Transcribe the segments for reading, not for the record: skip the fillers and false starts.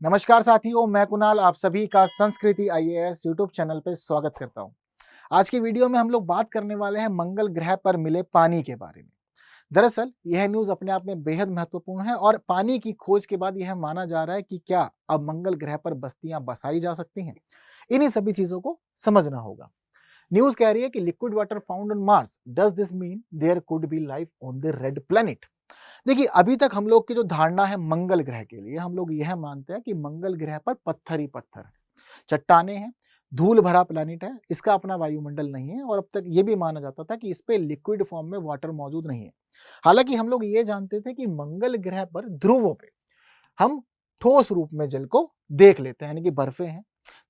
नमस्कार साथियों, मैं कुणाल आप सभी का संस्कृति आईएएस यूट्यूब चैनल पे स्वागत करता हूं। आज की वीडियो में हम लोग बात करने वाले हैं मंगल ग्रह पर मिले पानी के बारे में। दरअसल यह न्यूज़ अपने आप में बेहद महत्वपूर्ण है और पानी की खोज के बाद यह माना जा रहा है कि क्या अब मंगल ग्रह पर बस्तियां बसाई जा सकती हैं। इन्हीं सभी चीजों को समझना होगा। न्यूज़ कह रही है कि liquid water found on Mars, does this mean there could be life on the red planet. देखिए, अभी तक हम लोग की जो धारणा है मंगल ग्रह के लिए, हम लोग यह मानते हैं कि मंगल ग्रह पर पत्थर ही पत्थर है, चट्टाने हैं, धूल भरा प्लैनेट है, इसका अपना वायुमंडल नहीं है और अब तक ये भी माना जाता था कि इस पे लिक्विड फॉर्म में वाटर मौजूद नहीं है। हालांकि हम लोग ये जानते थे कि मंगल ग्रह पर ध्रुवों पे हम ठोस रूप में जल को देख लेते हैं, यानी कि बर्फे हैं,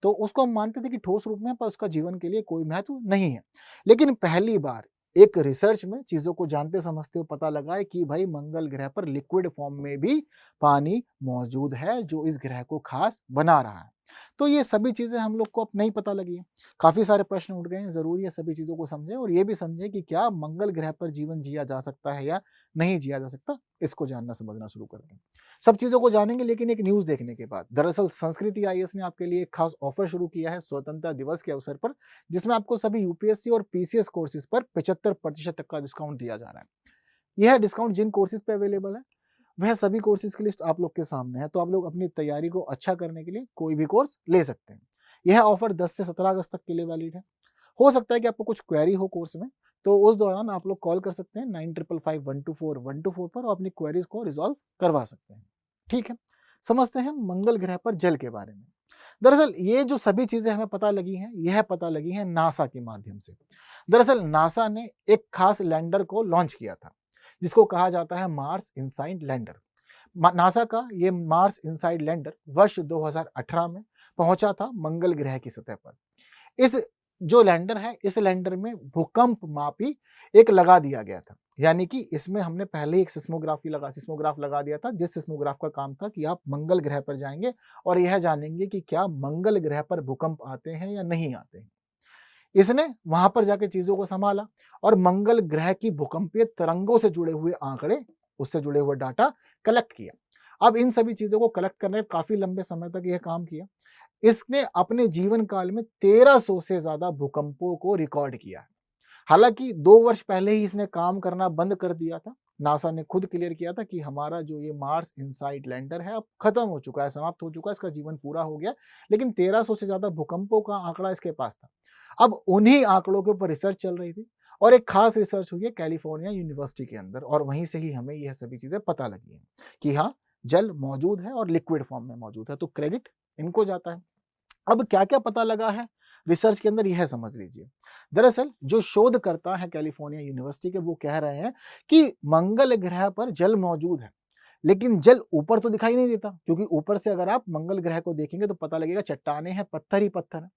तो उसको हम मानते थे कि ठोस रूप में, पर उसका जीवन के लिए कोई महत्व नहीं है। लेकिन पहली बार एक रिसर्च में चीजों को जानते समझते हुए पता लगा है कि भाई मंगल ग्रह पर लिक्विड फॉर्म में भी पानी मौजूद है जो इस ग्रह को खास बना रहा है। तो ये सभी चीजें हम लोग को अब नहीं पता लगी है। काफी सारे प्रश्न उठ गए हैं, जरूरी है सभी चीजों को समझें और ये भी समझें कि क्या मंगल ग्रह पर जीवन जिया जा सकता है या नहीं जिया जा सकता। इसको जानना समझना शुरू करते हैं। सब चीजों को जानेंगे, लेकिन एक न्यूज देखने के बाद। दरअसल संस्कृति आईएएस ने आपके लिए एक खास ऑफर शुरू किया है स्वतंत्रता दिवस के अवसर पर, जिसमें आपको सभी यूपीएससी और पीसीएस कोर्सेज पर 75% तक का डिस्काउंट दिया जा रहा है। यह डिस्काउंट जिन कोर्सेज पे अवेलेबल है वह सभी कोर्सेज की लिस्ट आप लोग के सामने है, तो आप लोग अपनी तैयारी को अच्छा करने के लिए कोई भी कोर्स ले सकते हैं। यह ऑफर 10 से 17 अगस्त तक के लिए वैलिड है। हो सकता है कि आपको कुछ क्वेरी हो कोर्स में, तो उस दौरान आप लोग कॉल कर सकते हैं 9555124124 पर और अपनी क्वेरीज को रिजॉल्व करवा सकते हैं। ठीक है, समझते हैं मंगल ग्रह पर जल के बारे में। दरअसल ये जो सभी चीजें हमें पता लगी हैं, यह पता लगी हैं नासा के माध्यम से। दरअसल नासा ने एक खास लैंडर को लॉन्च किया था, जिसको कहा जाता है मार्स इनसाइड लैंडर। नासा का ये मार्स इनसाइड लैंडर वर्ष 2018 में पहुंचा था मंगल ग्रह की सतह पर। इस जो लैंडर है, इस लैंडर में भूकंप मापी एक लगा दिया गया था, यानी कि इसमें हमने पहले ही एक सिस्मोग्राफ लगा दिया था, जिस सिस्मोग्राफ का काम था कि आप मंगल ग्रह पर जाएंगे और यह जानेंगे कि क्या मंगल ग्रह पर भूकंप आते हैं या नहीं आते हैं। इसने वहां पर जाके चीजों को संभाला और मंगल ग्रह की भूकंपीय तरंगों से जुड़े हुए आंकड़े, उससे जुड़े हुए डाटा कलेक्ट किया। अब इन सभी चीजों को कलेक्ट करने काफी लंबे समय तक यह काम किया। इसने अपने जीवन काल में 1300 से ज्यादा भूकंपों को रिकॉर्ड किया है। हालांकि 2 वर्ष पहले ही इसने काम करना बंद कर दिया था। नासा ने खुद क्लियर किया था कि हमारा जो ये मार्स इनसाइड लैंडर है अब खत्म हो चुका है, समाप्त हो चुका है, इसका जीवन पूरा हो गया। लेकिन 1300 से ज्यादा भूकंपों का आंकड़ा इसके पास था। अब उन्हीं आंकड़ों के ऊपर रिसर्च चल रही थी और एक खास रिसर्च हुई है कैलिफोर्निया यूनिवर्सिटी के अंदर, और वहीं से ही हमें यह सभी चीजें पता लगी हैं कि हाँ, जल मौजूद है और लिक्विड फॉर्म में मौजूद है, तो क्रेडिट इनको जाता है। अब क्या क्या पता लगा है रिसर्च के अंदर, यह समझ लीजिए। दरअसल जो शोधकर्ता है कैलिफोर्निया यूनिवर्सिटी के, वो कह रहे हैं कि मंगल ग्रह पर जल मौजूद है, लेकिन जल ऊपर तो दिखाई नहीं देता, क्योंकि ऊपर से अगर आप मंगल ग्रह को देखेंगे तो पता लगेगा चट्टाने हैं, पत्थर ही पत्थर है,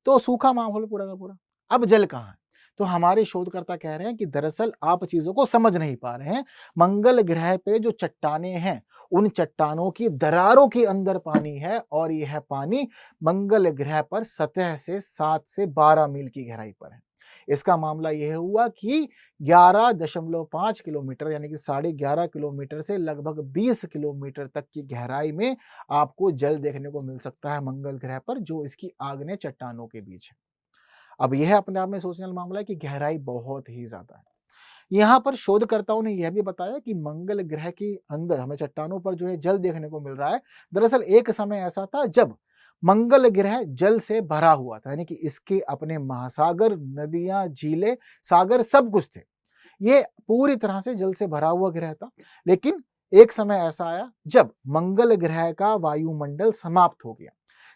तो सूखा माहौल पूरा का पूरा। अब जल कहाँ है? तो हमारे शोधकर्ता कह रहे हैं कि दरअसल आप चीजों को समझ नहीं पा रहे हैं। मंगल ग्रह पे जो चट्टाने हैं, उन चट्टानों की दरारों के अंदर पानी है और यह पानी मंगल ग्रह पर सतह से 7 से 12 मील की गहराई पर है। इसका मामला यह हुआ कि 11.5 किलोमीटर, यानी कि 11.5 किलोमीटर से लगभग 20 किलोमीटर तक की गहराई में आपको जल देखने को मिल सकता है मंगल ग्रह पर, जो इसकी आग्नेय चट्टानों के बीच है। अब यह अपने आप में सोचने वाला मामला है कि गहराई बहुत ही ज्यादा है। यहाँ पर शोधकर्ताओं ने यह भी बताया कि मंगल ग्रह के अंदर हमें चट्टानों पर जो है जल देखने को मिल रहा है। दरअसल एक समय ऐसा था जब मंगल ग्रह जल से भरा हुआ था, यानी कि इसके अपने महासागर, नदियां, झीलें, सागर सब कुछ थे। ये पूरी तरह से जल से भरा हुआ ग्रह था। लेकिन एक समय ऐसा आया जब मंगल ग्रह का वायुमंडल समाप्त हो गया।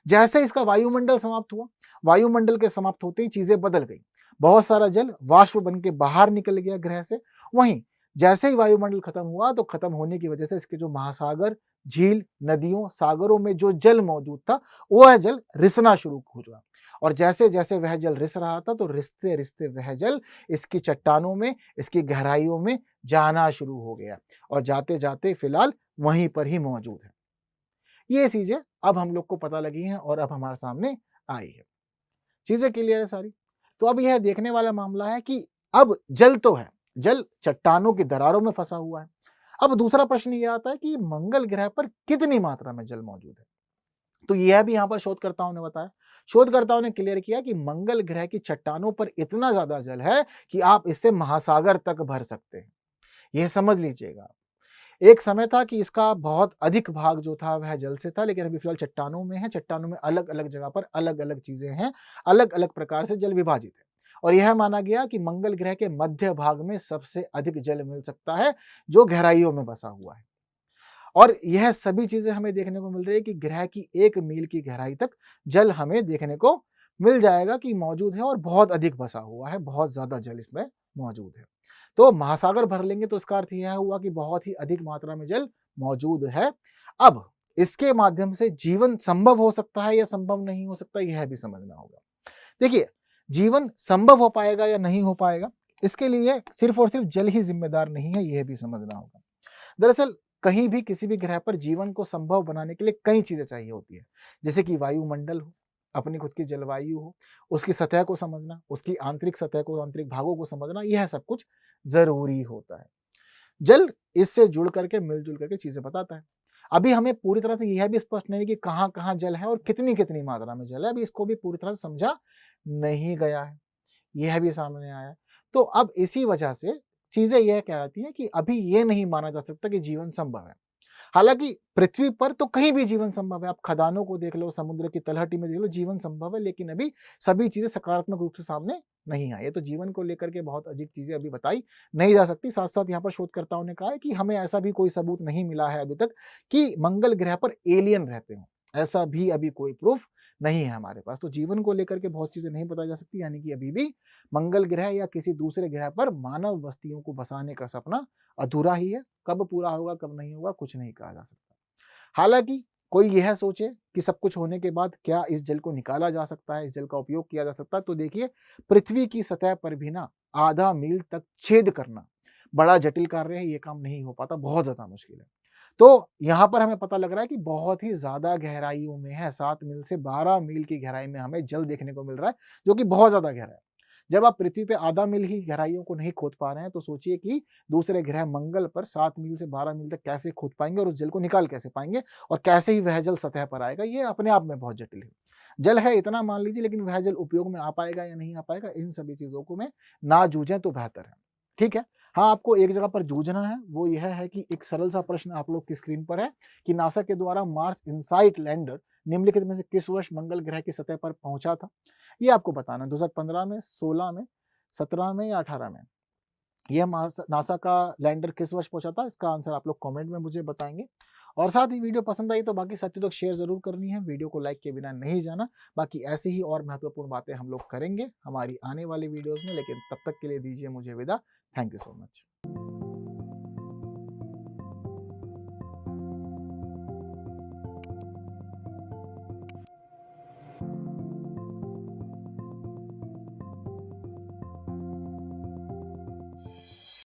जैसे इसका वायुमंडल समाप्त हुआ, वायुमंडल के समाप्त होते ही चीजें बदल गई। बहुत सारा जल वाष्प बन के बाहर निकल गया ग्रह से। वहीं जैसे ही वायुमंडल खत्म हुआ, तो खत्म होने की वजह से इसके जो महासागर, झील, नदियों, सागरों में जो जल मौजूद था, वह जल रिसना शुरू हो गया। और जैसे जैसे वह जल रिस रहा था, तो रिसते रिसते वह जल इसकी चट्टानों में, इसकी गहराइयों में जाना शुरू हो गया और जाते जाते फिलहाल वहीं पर ही मौजूद है। ये चीजें अब हम लोग को पता लगी हैं और अब हमारे सामने आई है। चीजें क्लियर है सारी। तो अब यह देखने वाला मामला है कि अब जल तो है, जल चट्टानों की दरारों में फंसा हुआ है। अब दूसरा प्रश्न ये आता है कि मंगल ग्रह पर कितनी मात्रा में जल मौजूद है। तो यह भी यहाँ पर शोधकर्ताओं ने बताया। शोधकर्ताओं ने क्लियर किया कि मंगल ग्रह की चट्टानों पर इतना ज्यादा जल है कि आप इससे महासागर तक भर सकते हैं। यह समझ लीजिएगा। एक समय था कि इसका बहुत अधिक भाग जो था वह जल से था, लेकिन अभी फिलहाल चट्टानों में है। चट्टानों में अलग-अलग जगह पर अलग-अलग चीजें हैं, अलग-अलग प्रकार से जल विभाजित है। और यह माना गया कि मंगल ग्रह के मध्य भाग में सबसे अधिक जल मिल सकता है, जो गहराइयों में बसा हुआ है। और यह सभी चीजें हमें देखने को मिल रही है कि ग्रह की 1 मील की गहराई तक जल हमें देखने को मिल जाएगा कि मौजूद है और बहुत अधिक बसा हुआ है, बहुत ज्यादा जल इसमें मौजूद है। तो महासागर भर लेंगे तो इसका अर्थ यह हुआ कि बहुत ही अधिक मात्रा में जल मौजूद है। अब इसके माध्यम से जीवन संभव हो सकता है या संभव नहीं हो सकता, यह भी समझना होगा। देखिए, जीवन संभव हो पाएगा या नहीं हो पाएगा, इसके लिए सिर्फ और सिर्फ जल ही जिम्मेदार नहीं है, यह भी समझना होगा। दरअसल कहीं भी किसी भी ग्रह पर जीवन को संभव बनाने के लिए कई चीजें चाहिए होती है, जैसे कि वायुमंडल हो, अपनी खुद की जलवायु हो, उसकी सतह को समझना, उसकी आंतरिक सतह को, आंतरिक भागों को समझना, यह सब कुछ जरूरी होता है। जल इससे जुड़ करके, मिलजुल करके चीजें बताता है। अभी हमें पूरी तरह से यह भी स्पष्ट नहीं है कि कहाँ कहाँ जल है और कितनी कितनी मात्रा में जल है, अभी इसको भी पूरी तरह से समझा नहीं गया है, यह भी सामने आया है। तो अब इसी वजह से चीजें यह कहती हैं कि अभी ये नहीं माना जा सकता कि जीवन संभव है। हालांकि पृथ्वी पर तो कहीं भी जीवन संभव है, आप खदानों को देख लो, समुद्र की तलहटी में देख लो, जीवन संभव है, लेकिन अभी सभी चीजें सकारात्मक रूप से सामने नहीं आई है। तो जीवन को लेकर के बहुत अधिक चीजें अभी बताई नहीं जा सकती। साथ साथ यहाँ पर शोधकर्ताओं ने कहा है कि हमें ऐसा भी कोई सबूत नहीं मिला है अभी तक कि मंगल ग्रह पर एलियन रहते हो, ऐसा भी अभी कोई प्रूफ नहीं है हमारे पास। तो जीवन को लेकर के बहुत चीजें नहीं बताई जा सकती, यानी कि अभी भी मंगल ग्रह या किसी दूसरे ग्रह पर मानव बस्तियों को बसाने का सपना अधूरा ही है। कब पूरा होगा, कब नहीं होगा, कुछ नहीं कहा जा सकता। हालांकि कोई यह सोचे कि सब कुछ होने के बाद क्या इस जल को निकाला जा सकता है, इस जल का उपयोग किया जा सकता है, तो देखिए, पृथ्वी की सतह पर भी ना आधा मील तक छेद करना बड़ा जटिल कार्य है, ये काम नहीं हो पाता, बहुत ज्यादा मुश्किल है। तो यहां पर हमें पता लग रहा है कि बहुत ही ज्यादा गहराइयों में है, 7 मील से 12 मील की गहराई में हमें जल देखने को मिल रहा है, जो कि बहुत ज्यादा गहरा है। जब आप पृथ्वी पे आधा मील ही गहराइयों को नहीं खोद पा रहे हैं, तो सोचिए कि दूसरे ग्रह मंगल पर 7 मील से 12 मील तक कैसे खोद पाएंगे और उस जल को निकाल कैसे पाएंगे, और कैसे ही वह जल सतह पर आएगा, ये अपने आप में बहुत जटिल है। जल है इतना मान लीजिए, लेकिन वह जल उपयोग में आ पाएगा या नहीं आ पाएगा, इन सभी चीजों को में ना जूझें तो बेहतर है। ठीक है। हाँ, आपको एक जगह पर जूझना है, वो यह है कि एक सरल सा प्रश्न आप लोग की स्क्रीन पर है कि नासा के द्वारा मार्स इनसाइट लैंडर निम्नलिखित में से किस वर्ष मंगल ग्रह की सतह पर पहुंचा था। ये आपको बताना है, 2015 में, 16 में, 17 में या 18 में। यह नासा का लैंडर किस वर्ष पहुंचा था, इसका आंसर आप लोग कमेंट में मुझे बताएंगे। और साथ ही वीडियो पसंद आई तो बाकी साथियों तक शेयर जरूर करनी है, वीडियो को लाइक किए बिना नहीं जाना। बाकी ऐसे ही और महत्वपूर्ण बातें हम लोग करेंगे हमारी आने वाली वीडियोस में, लेकिन तब तक के लिए दीजिए मुझे विदा। Thank you so much.